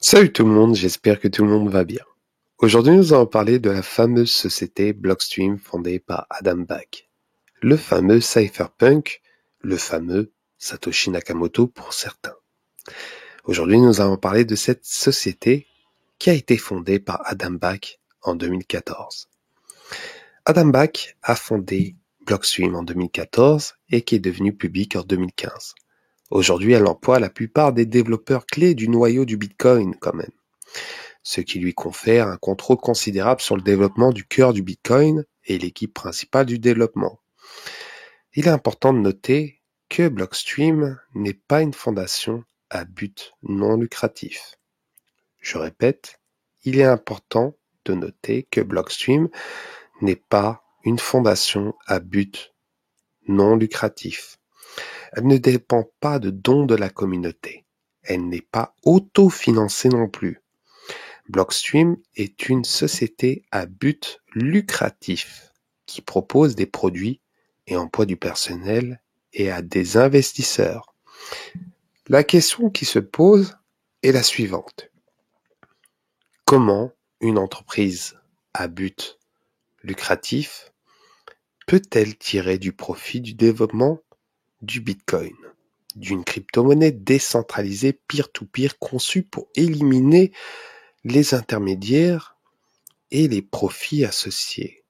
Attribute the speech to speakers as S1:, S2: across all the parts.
S1: Salut tout le monde, j'espère que tout le monde va bien. Aujourd'hui, nous allons parler de la fameuse société Blockstream fondée par Adam Back, le fameux cypherpunk, le fameux Satoshi Nakamoto pour certains. Aujourd'hui, nous allons parler de cette société qui a été fondée par Adam Back en 2014. Adam Back a fondé Blockstream en 2014 et qui est devenu public en 2015. Aujourd'hui, elle emploie la plupart des développeurs clés du noyau du Bitcoin quand même, ce qui lui confère un contrôle considérable sur le développement du cœur du Bitcoin et l'équipe principale du développement. Il est important de noter que Blockstream n'est pas une fondation à but non lucratif. Je répète, il est important de noter que Blockstream n'est pas une fondation à but non lucratif. Elle ne dépend pas de dons de la communauté. Elle n'est pas autofinancée non plus. Blockstream est une société à but lucratif qui propose des produits et emploie du personnel et à des investisseurs. La question qui se pose est la suivante. Comment une entreprise à but lucratif peut-elle tirer du profit du développement du Bitcoin, d'une crypto-monnaie décentralisée peer-to-peer conçue pour éliminer les intermédiaires et les profits associés?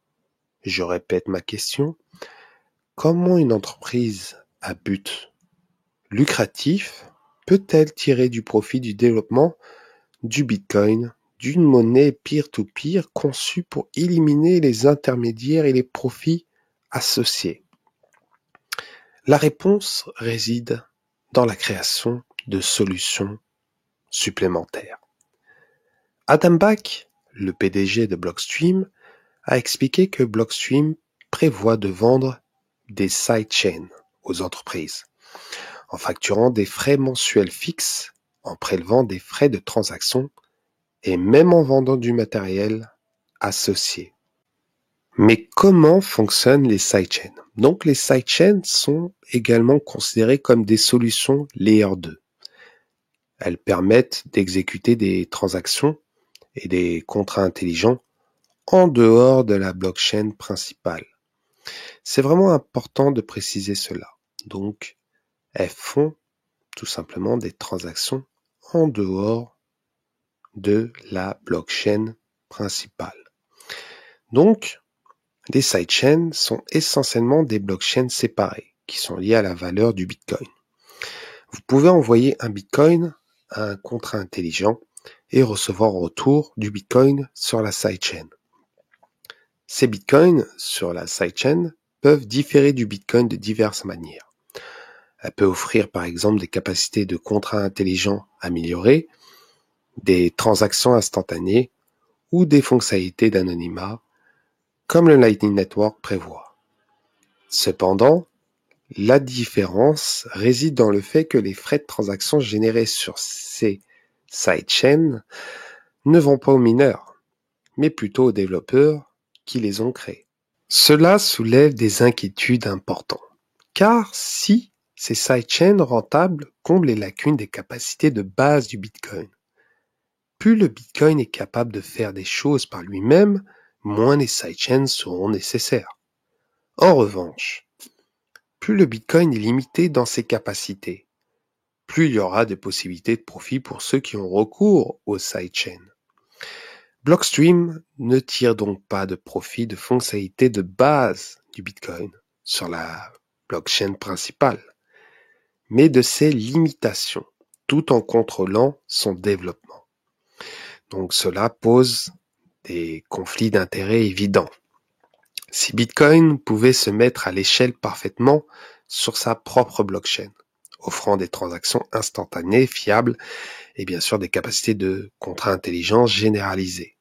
S1: Je répète ma question. Comment une entreprise à but lucratif peut-elle tirer du profit du développement du Bitcoin, d'une monnaie peer-to-peer conçue pour éliminer les intermédiaires et les profits associés? La réponse réside dans la création de solutions supplémentaires. Adam Back, le PDG de Blockstream, a expliqué que Blockstream prévoit de vendre des sidechains aux entreprises, en facturant des frais mensuels fixes, en prélevant des frais de transaction et même en vendant du matériel associé. Mais comment fonctionnent les sidechains? Donc les sidechains sont également considérées comme des solutions Layer 2. Elles permettent d'exécuter des transactions et des contrats intelligents en dehors de la blockchain principale. C'est vraiment important de préciser cela. Donc, elles font tout simplement des transactions en dehors de la blockchain principale. Donc, les sidechains sont essentiellement des blockchains séparées qui sont liées à la valeur du Bitcoin. Vous pouvez envoyer un Bitcoin à un contrat intelligent et recevoir en retour du Bitcoin sur la sidechain. Ces Bitcoins sur la sidechain peuvent différer du Bitcoin de diverses manières. Elle peut offrir par exemple des capacités de contrats intelligents améliorées, des transactions instantanées ou des fonctionnalités d'anonymat, comme le Lightning Network prévoit. Cependant, la différence réside dans le fait que les frais de transaction générés sur ces sidechains ne vont pas aux mineurs, mais plutôt aux développeurs qui les ont créés. Cela soulève des inquiétudes importantes, car si ces sidechains rentables comblent les lacunes des capacités de base du Bitcoin, plus le Bitcoin est capable de faire des choses par lui-même, moins les sidechains seront nécessaires. En revanche, plus le Bitcoin est limité dans ses capacités, plus il y aura de possibilités de profit pour ceux qui ont recours aux sidechains. Blockstream ne tire donc pas de profit de fonctionnalités de base du Bitcoin sur la blockchain principale, mais de ses limitations, tout en contrôlant son développement. Donc cela pose des conflits d'intérêts évidents. Si Bitcoin pouvait se mettre à l'échelle parfaitement sur sa propre blockchain, offrant des transactions instantanées, fiables et bien sûr des capacités de contrats intelligents généralisées.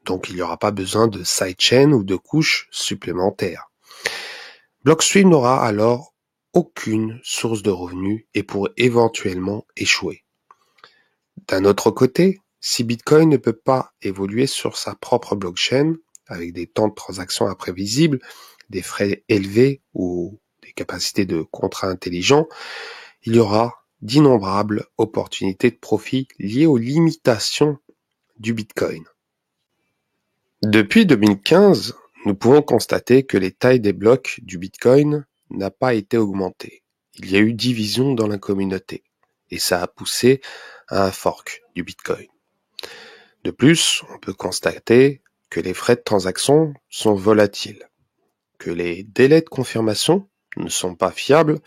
S1: Donc il n'y aura pas besoin de sidechain ou de couches supplémentaires. Blockstream n'aura alors aucune source de revenus et pourrait éventuellement échouer. D'un autre côté, si Bitcoin ne peut pas évoluer sur sa propre blockchain, avec des temps de transaction imprévisibles, des frais élevés ou des capacités de contrats intelligents, il y aura d'innombrables opportunités de profit liées aux limitations du Bitcoin. Depuis 2015, nous pouvons constater que les tailles des blocs du Bitcoin n'a pas été augmentée. Il y a eu division dans la communauté et ça a poussé à un fork du Bitcoin. De plus, on peut constater que les frais de transaction sont volatiles, que les délais de confirmation ne sont pas fiables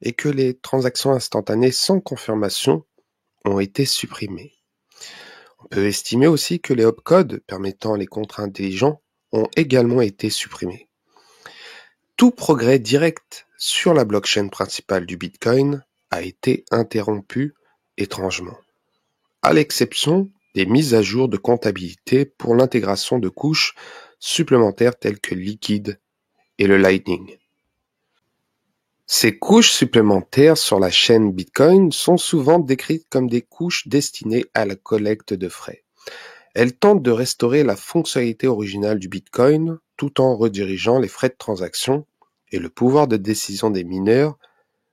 S1: et que les transactions instantanées sans confirmation ont été supprimées. On peut estimer aussi que les opcodes permettant les contrats intelligents ont également été supprimés. Tout progrès direct sur la blockchain principale du Bitcoin a été interrompu étrangement, à l'exception des mises à jour de comptabilité pour l'intégration de couches supplémentaires telles que Liquid et le Lightning. Ces couches supplémentaires sur la chaîne Bitcoin sont souvent décrites comme des couches destinées à la collecte de frais. Elles tentent de restaurer la fonctionnalité originale du Bitcoin tout en redirigeant les frais de transaction et le pouvoir de décision des mineurs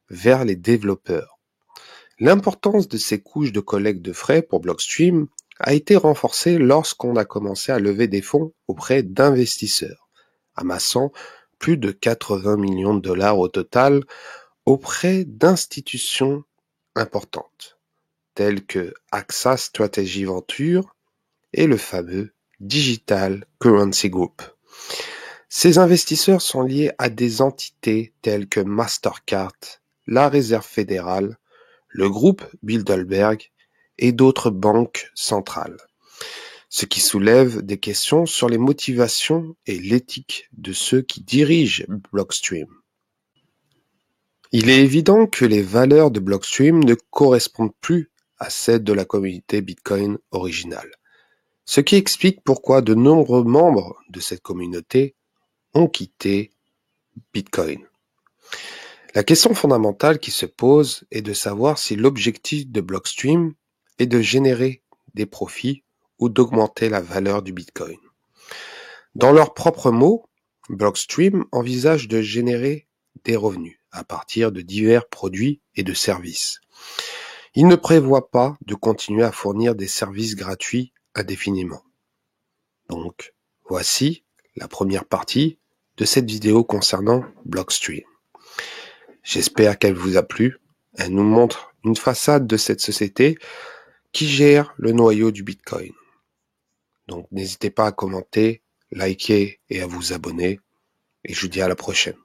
S1: vers les développeurs. L'importance de ces couches de collecte de frais pour Blockstream a été renforcée lorsqu'on a commencé à lever des fonds auprès d'investisseurs, amassant plus de 80 millions de dollars au total auprès d'institutions importantes, telles que AXA Strategy Venture et le fameux Digital Currency Group. Ces investisseurs sont liés à des entités telles que Mastercard, la Réserve fédérale, le groupe Bilderberg et d'autres banques centrales, ce qui soulève des questions sur les motivations et l'éthique de ceux qui dirigent Blockstream. Il est évident que les valeurs de Blockstream ne correspondent plus à celles de la communauté Bitcoin originale, ce qui explique pourquoi de nombreux membres de cette communauté ont quitté Bitcoin. La question fondamentale qui se pose est de savoir si l'objectif de Blockstream est de générer des profits ou d'augmenter la valeur du Bitcoin. Dans leurs propres mots, Blockstream envisage de générer des revenus à partir de divers produits et de services. Il ne prévoit pas de continuer à fournir des services gratuits indéfiniment. Donc, voici la première partie de cette vidéo concernant Blockstream. J'espère qu'elle vous a plu. Elle nous montre une façade de cette société qui gère le noyau du Bitcoin. Donc n'hésitez pas à commenter, liker et à vous abonner. Et je vous dis à la prochaine.